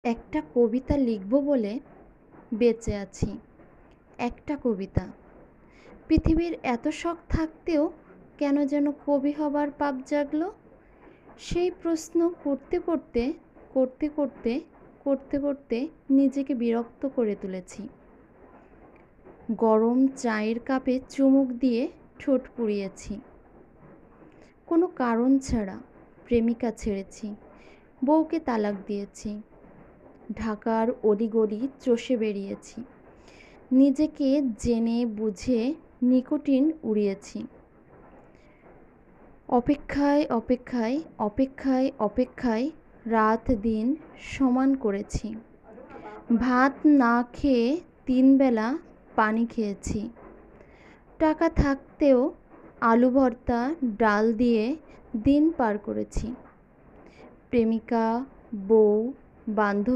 একটা কবিতা লিখব বলে বেঁচে আছি। একটা কবিতা। পৃথিবীর এত শখ থাকতেও কেন যেন কবি হবার পাপ জাগলো। সেই প্রশ্ন করতে করতে করতে করতে করতে করতে নিজেকে বিরক্ত করে তুলেছি। গরম চায়ের কাপে চুমুক দিয়ে ঠোঁট পুড়িয়েছি। কোনো কারণ ছাড়া প্রেমিকা ছেড়েছি, বউকে তালাক দিয়েছি, ঢাকার অলিগলি চষে বেরিয়েছি, নিজেকে জেনে বুঝে নিকোটিন উড়িয়েছি। অপেক্ষায় অপেক্ষায় অপেক্ষায় অপেক্ষায় রাত দিন সমান করেছি। ভাত না খেয়ে 3 বেলা পানি খেয়েছি। টাকা থাকতেও আলু ভর্তা ডাল দিয়ে দিন পার করেছি। প্রেমিকা, বউ, বান্ধবী